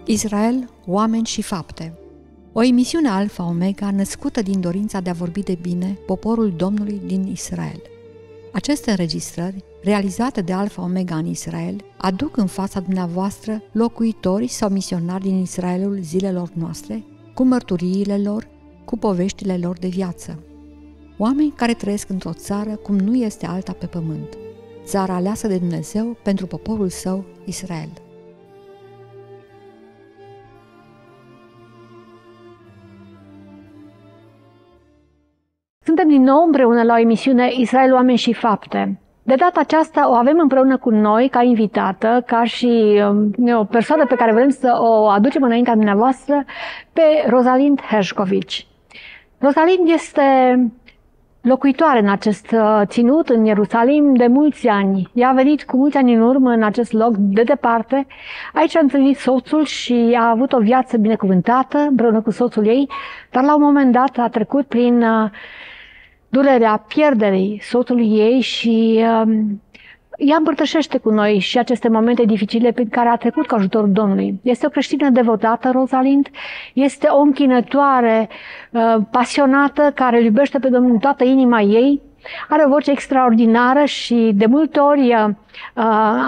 Israel, oameni și fapte. O emisiune Alfa Omega născută din dorința de a vorbi de bine poporul Domnului din Israel. Aceste înregistrări, realizate de Alfa Omega în Israel, aduc în fața dumneavoastră locuitori sau misionari din Israelul zilelor noastre, cu mărturiile lor, cu poveștile lor de viață. Oameni care trăiesc într-o țară cum nu este alta pe pământ, țara aleasă de Dumnezeu pentru poporul său, Israel. Suntem din nou împreună la o emisiune Israel, oameni și fapte. De data aceasta o avem împreună cu noi ca invitată, ca și o persoană pe care vrem să o aducem înaintea dumneavoastră, pe Rosalind Hershkovitz. Rosalind este locuitoare în acest ținut, în Ierusalim, de mulți ani. Ea a venit cu mulți ani în urmă în acest loc, de departe. Aici a întâlnit soțul și a avut o viață binecuvântată împreună cu soțul ei, dar la un moment dat a trecut prin durerea pierderii soțului ei și ea împărtășește cu noi și aceste momente dificile prin care a trecut cu ajutorul Domnului. Este o creștină devotată, Rosalind, este o închinătoare pasionată care îl iubește pe Domnul în toată inima ei, are o voce extraordinară și de multe ori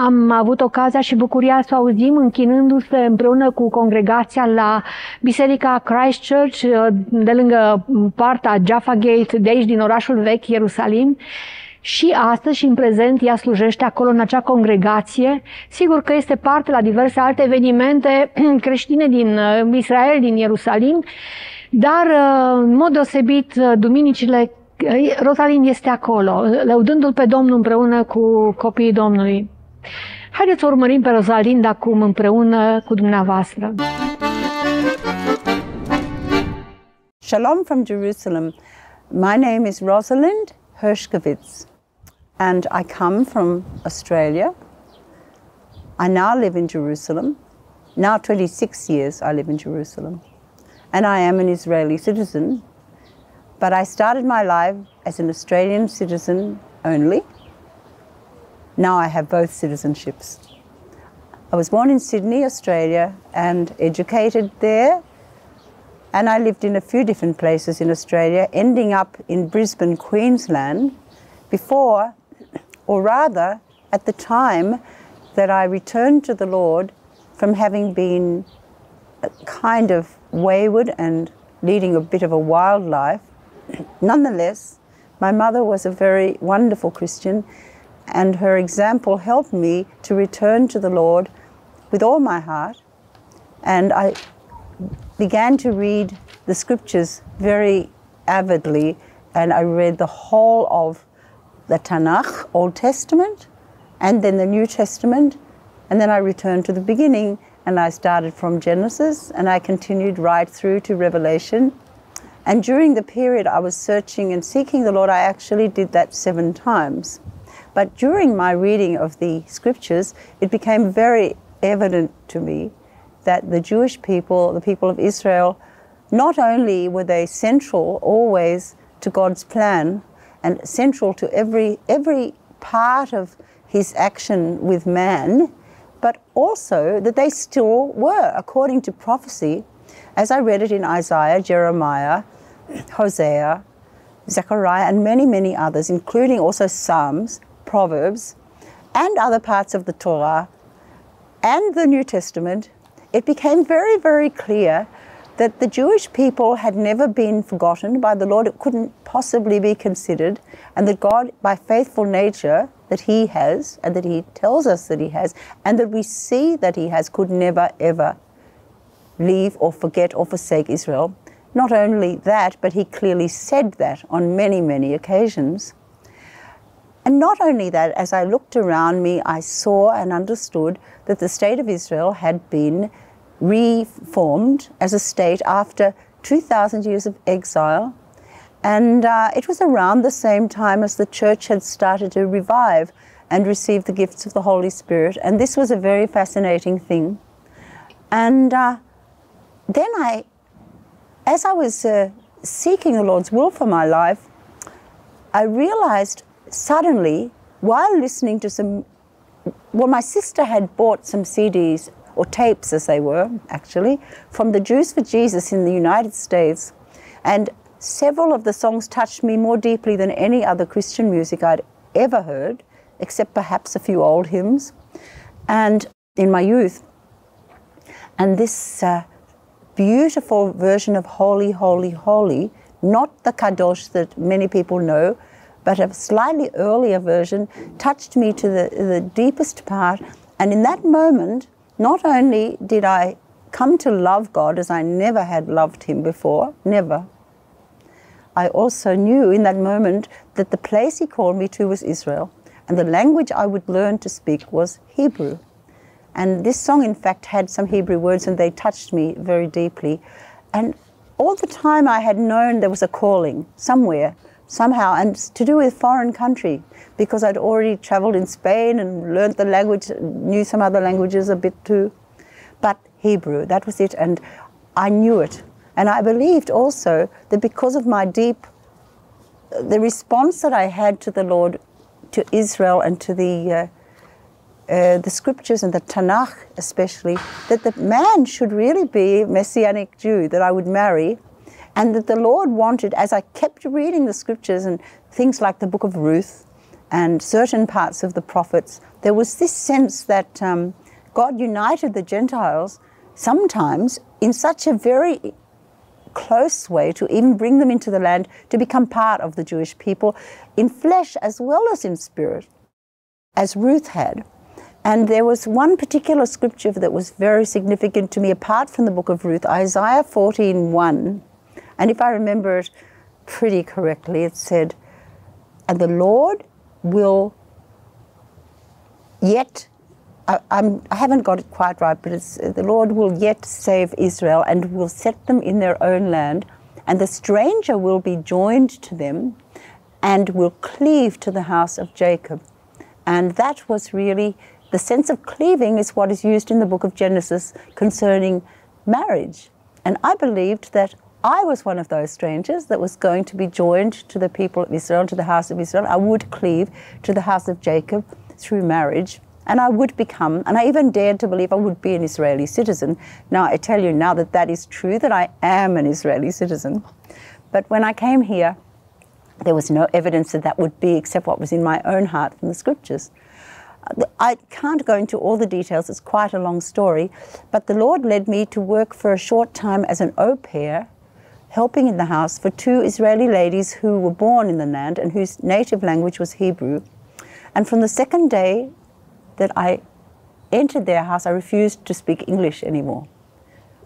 am avut ocazia și bucuria să o auzim închinându-se împreună cu congregația la Biserica Christchurch, de lângă partea Jaffa Gate, de aici din orașul vechi, Ierusalim. Și astăzi și în prezent ea slujește acolo în acea congregație. Sigur că este parte la diverse alte evenimente creștine din Israel, din Ierusalim, dar în mod deosebit duminicile Rosalind este acolo, lăudându-l pe Domnul împreună cu copiii Domnului. Haideți să urmărim pe Rosalind acum împreună cu dumneavoastră. Shalom from Jerusalem. My name is Rosalind Hershkovitz and I come from Australia. I now live in Jerusalem. Now 26 years I live in Jerusalem. And I am an Israeli citizen. But I started my life as an Australian citizen only. Now I have both citizenships. I was born in Sydney, Australia, and educated there. And I lived in a few different places in Australia, ending up in Brisbane, Queensland, before, or rather, at the time that I returned to the Lord from having been kind of wayward and leading a bit of a wild life. Nonetheless, my mother was a very wonderful Christian, and her example helped me to return to the Lord with all my heart. And I began to read the scriptures very avidly, and I read the whole of the Tanakh, Old Testament, and then the New Testament, and then I returned to the beginning, and I started from Genesis, and I continued right through to Revelation. And during the period I was searching and seeking the Lord, I actually did that 7 times. But during my reading of the scriptures, it became very evident to me that the Jewish people, the people of Israel, not only were they central always to God's plan and central to every part of his action with man, but also that they still were, according to prophecy, as I read it in Isaiah, Jeremiah, Hosea, Zechariah, and many, many others, including also Psalms, Proverbs, and other parts of the Torah and the New Testament. It became very, very clear that the Jewish people had never been forgotten by the Lord. It couldn't possibly be considered, and that God, by faithful nature that he has, and that he tells us that he has, and that we see that he has, could never, ever leave or forget or forsake Israel. Not only that, but he clearly said that on many, many occasions. And not only that, as I looked around me, I saw and understood that the state of Israel had been reformed as a state after 2,000 years of exile. And it was around the same time as the church had started to revive and receive the gifts of the Holy Spirit. And this was a very fascinating thing. And then as I was seeking the Lord's will for my life, I realized suddenly, while listening to my sister had bought some CDs or tapes as they were, actually, from the Jews for Jesus in the United States. And several of the songs touched me more deeply than any other Christian music I'd ever heard, except perhaps a few old hymns, and in my youth. And this beautiful version of Holy, Holy, Holy, not the Kadosh that many people know, but a slightly earlier version, touched me to the deepest part. And in that moment, not only did I come to love God as I never had loved him before, never, I also knew in that moment that the place he called me to was Israel, and the language I would learn to speak was Hebrew. And this song, in fact, had some Hebrew words, and they touched me very deeply. And all the time I had known there was a calling somewhere, somehow, and to do with foreign country, because I'd already traveled in Spain and learned the language, knew some other languages a bit too. But Hebrew, that was it, and I knew it. And I believed also that because of my the response that I had to the Lord, to Israel and to the scriptures and the Tanakh especially, that the man should really be a messianic Jew that I would marry, and that the Lord wanted, as I kept reading the scriptures and things like the book of Ruth and certain parts of the prophets, there was this sense that God united the Gentiles sometimes in such a very close way to even bring them into the land to become part of the Jewish people in flesh as well as in spirit, as Ruth had. And there was one particular scripture that was very significant to me apart from the book of Ruth, Isaiah 14:1. And if I remember it pretty correctly, it said, and the Lord will yet, I haven't got it quite right, but it's, the Lord will yet save Israel and will set them in their own land, and the stranger will be joined to them and will cleave to the house of Jacob. And that was really, the sense of cleaving is what is used in the book of Genesis concerning marriage. And I believed that I was one of those strangers that was going to be joined to the people of Israel, to the house of Israel. I would cleave to the house of Jacob through marriage, and I would become, and I even dared to believe I would be an Israeli citizen. Now, I tell you now that that is true, that I am an Israeli citizen. But when I came here, there was no evidence that that would be except what was in my own heart from the scriptures. I can't go into all the details, it's quite a long story, but the Lord led me to work for a short time as an au pair, helping in the house for 2 Israeli ladies who were born in the land and whose native language was Hebrew. And from the second day that I entered their house, I refused to speak English anymore.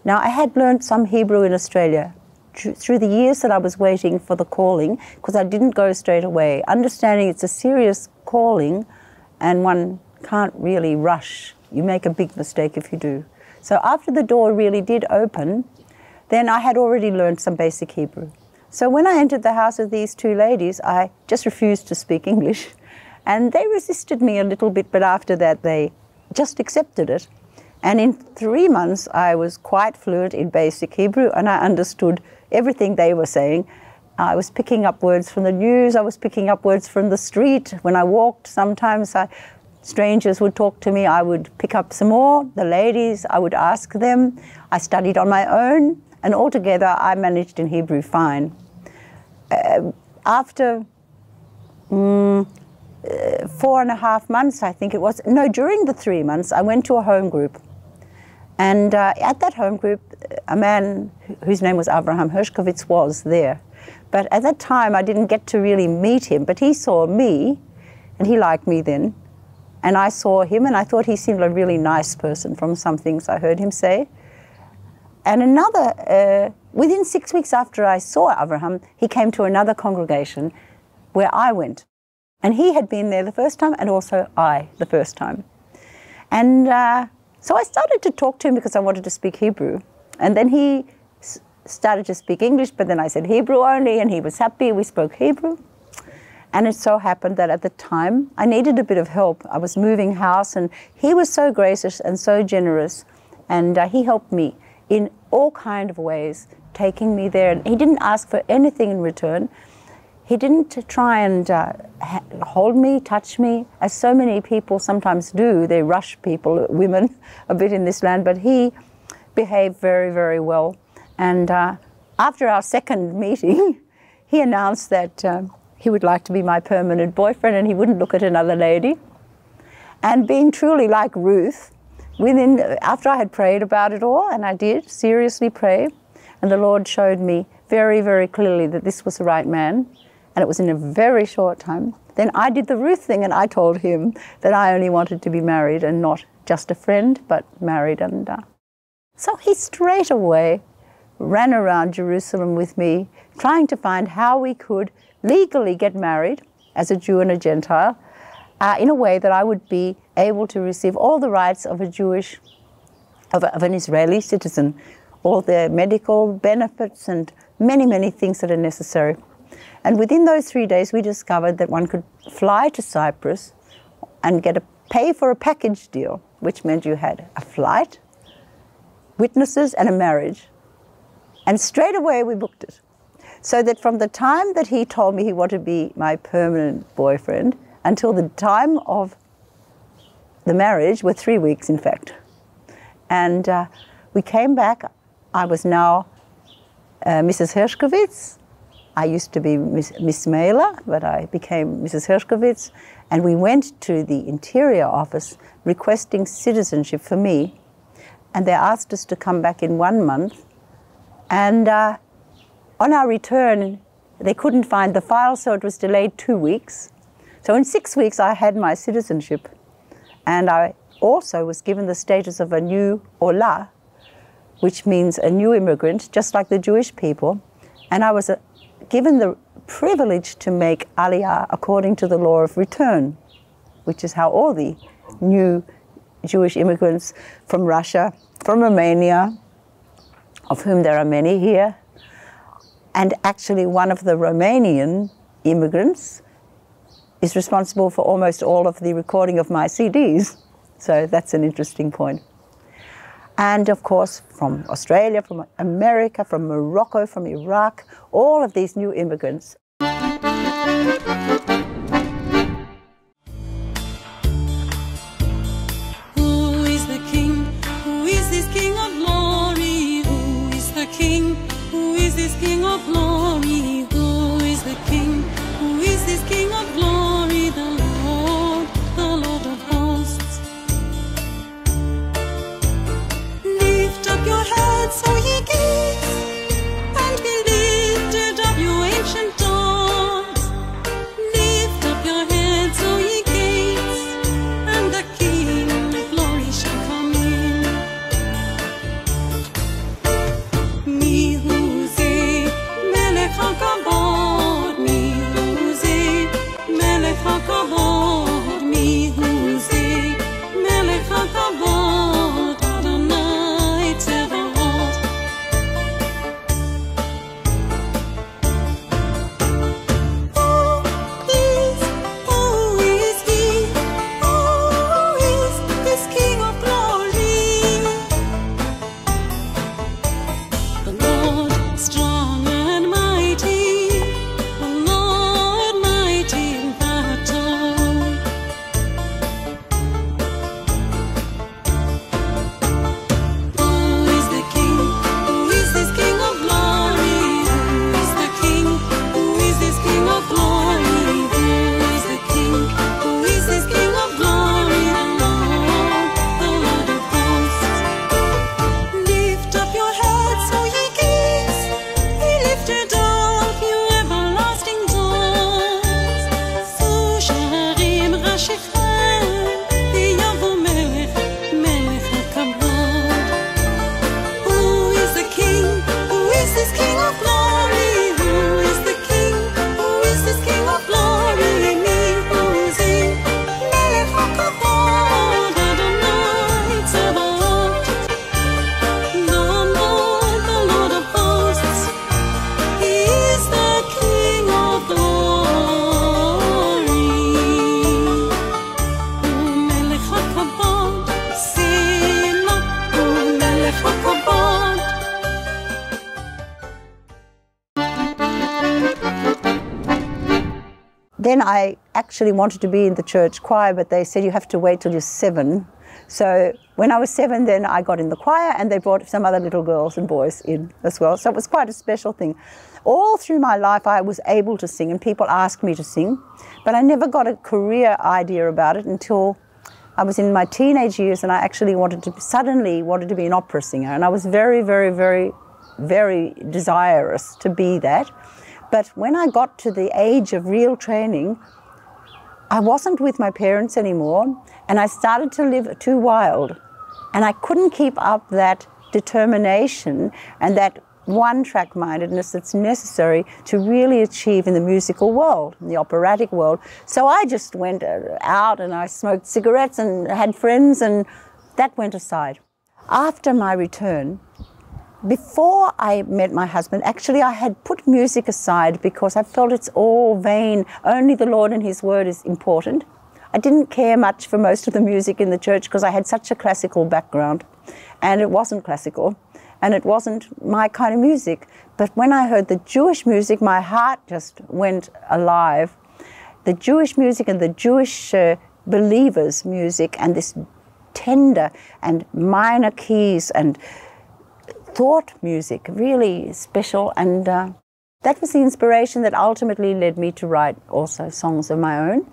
Now, I had learned some Hebrew in Australia through the years that I was waiting for the calling, because I didn't go straight away, understanding it's a serious calling and one can't really rush. You make a big mistake if you do. So after the door really did open, then I had already learned some basic Hebrew. So when I entered the house of these 2 ladies, I just refused to speak English. And they resisted me a little bit, but after that they just accepted it. And in 3 months, I was quite fluent in basic Hebrew, and I understood everything they were saying. I was picking up words from the news, I was picking up words from the street. When I walked, sometimes strangers would talk to me, I would pick up some more. The ladies, I would ask them. I studied on my own, and altogether I managed in Hebrew fine. After 4.5 months, I think it was, no, during the 3 months, I went to a home group. And at that home group, a man whose name was Rosalind Hershkovitz was there. But at that time, I didn't get to really meet him, but he saw me, and he liked me then. And I saw him, and I thought he seemed a really nice person from some things I heard him say. And within 6 weeks after I saw Abraham, he came to another congregation where I went. And he had been there the first time, and also I the first time. And so I started to talk to him because I wanted to speak Hebrew. And then he started to speak English, but then I said Hebrew only, and he was happy. We spoke Hebrew. And it so happened that at the time, I needed a bit of help. I was moving house, and he was so gracious and so generous. And he helped me in all kinds of ways, taking me there. And he didn't ask for anything in return. he didn't try and hold me, touch me, as so many people sometimes do. They rush people, women, a bit in this land, but he behaved very, very well. And after our second meeting, he announced that he would like to be my permanent boyfriend and he wouldn't look at another lady. And being truly like Ruth, after I had prayed about it all, and I did seriously pray, and the Lord showed me very, very clearly that this was the right man, and it was in a very short time, then I did the Ruth thing and I told him that I only wanted to be married and not just a friend, but married. And so he straight away ran around Jerusalem with me, trying to find how we could legally get married as a Jew and a Gentile, in a way that I would be able to receive all the rights of of an Israeli citizen, all the medical benefits and many, many things that are necessary. And within those 3 days, we discovered that one could fly to Cyprus and pay for a package deal, which meant you had a flight, witnesses, and a marriage. And straight away we booked it. So that from the time that he told me he wanted to be my permanent boyfriend until the time of the marriage were 3 weeks, in fact. And we came back. I was now Mrs. Hershkovitz. I used to be Miss Mailer, but I became Mrs. Hershkovitz. And we went to the Interior Office requesting citizenship for me. And they asked us to come back in 1 month. And on our return, they couldn't find the file, so it was delayed 2 weeks. So in 6 weeks, I had my citizenship. And I also was given the status of a new ola, which means a new immigrant, just like the Jewish people. And I was given the privilege to make aliyah according to the law of return, which is how all the new Jewish immigrants from Russia, from Romania, of whom there are many here, and actually one of the Romanian immigrants is responsible for almost all of the recording of my CDs. So that's an interesting point. And of course, from Australia, from America, from Morocco, from Iraq, all of these new immigrants. Who is the King? Who is this King of glory? Who is the King? Who is this King of glory? Who is the King? Who is this King of glory? The Lord of hosts. Lift up your heads, O ye gates, and be lifted up, you ancient doors. Lift up your heads, O ye gates, and the King of glory shall come in. Me who's a I actually wanted to be in the church choir, but they said you have to wait till you're 7. So when I was 7, then I got in the choir, and they brought some other little girls and boys in as well. So it was quite a special thing. All through my life, I was able to sing, and people asked me to sing, but I never got a career idea about it until I was in my teenage years, and I actually suddenly wanted to be an opera singer, and I was very, very, very, very desirous to be that. But when I got to the age of real training, I wasn't with my parents anymore, and I started to live too wild, and I couldn't keep up that determination and that one-track-mindedness that's necessary to really achieve in the musical world, in the operatic world. So I just went out and I smoked cigarettes and had friends, and that went aside. After my return, before I met my husband, actually I had put music aside because I felt it's all vain. Only the Lord and His Word is important. I didn't care much for most of the music in the church because I had such a classical background, and it wasn't classical. And it wasn't my kind of music. But when I heard the Jewish music, my heart just went alive. The Jewish music and the Jewish believers' music, and this tender and minor keys and thought music, really special. And that was the inspiration that ultimately led me to write also songs of my own.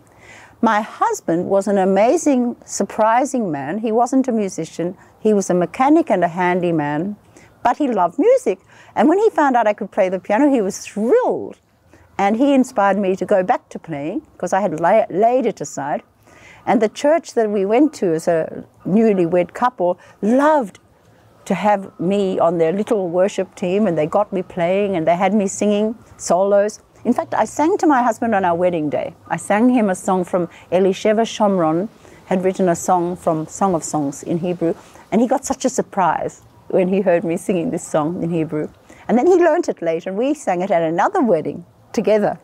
My husband was an amazing, surprising man. He wasn't a musician. He was a mechanic and a handyman. But he loved music. And when he found out I could play the piano, he was thrilled. And he inspired me to go back to playing, because I had laid it aside. And the church that we went to as a newlywed couple loved to have me on their little worship team, and they got me playing, and they had me singing solos. In fact, I sang to my husband on our wedding day. I sang him a song from Elisheva Shomron, had written a song from Song of Songs in Hebrew, and he got such a surprise when he heard me singing this song in Hebrew. And then he learnt it later, and we sang it at another wedding together.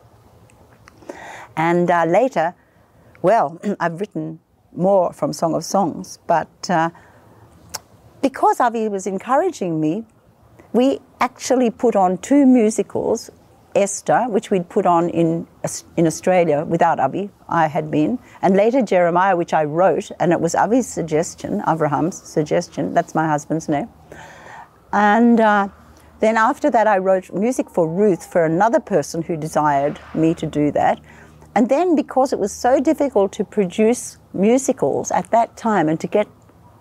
And later, well, I've written more from Song of Songs, but because Avi was encouraging me, we actually put on 2 musicals, Esther, which we'd put on in Australia without Avi, I had been, and later Jeremiah, which I wrote, and it was Avi's suggestion, Avraham's suggestion, that's my husband's name. And then after that I wrote music for Ruth, for another person who desired me to do that. And then because it was so difficult to produce musicals at that time and to get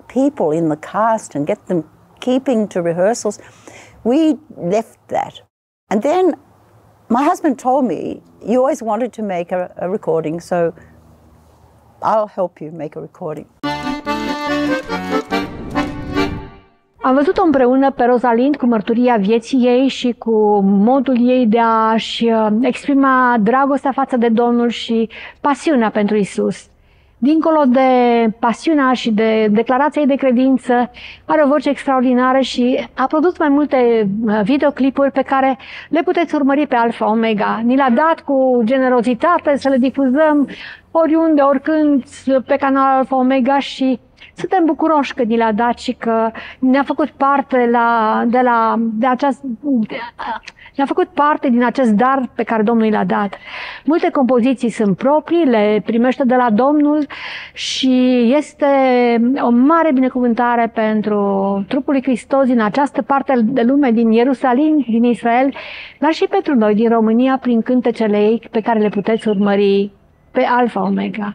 people in the cast and get them keeping to rehearsals, we left that. And then my husband told me, you always wanted to make a recording, so I'll help you make a recording. Am văzut-o împreună pe Rosalind cu mărturia vieții ei și cu modul ei de a-și exprima dragostea față de Domnul și pasiunea pentru Isus. Dincolo de pasiunea și de declarația ei de credință, are o voce extraordinară și a produs mai multe videoclipuri pe care le puteți urmări pe Alfa Omega. Ni le-a dat cu generozitate să le difuzăm oriunde, oricând pe canalul Alfa Omega și suntem bucuroși că ni le-a dat și că ne-a făcut parte ne-a făcut parte din acest dar pe care Domnul l-a dat. Multe compoziții sunt proprii, le primește de la Domnul și este o mare binecuvântare pentru trupul lui Hristos din această parte de lume, din Ierusalim, din Israel, dar și pentru noi din România prin cântecele ei pe care le puteți urmări pe Alfa Omega.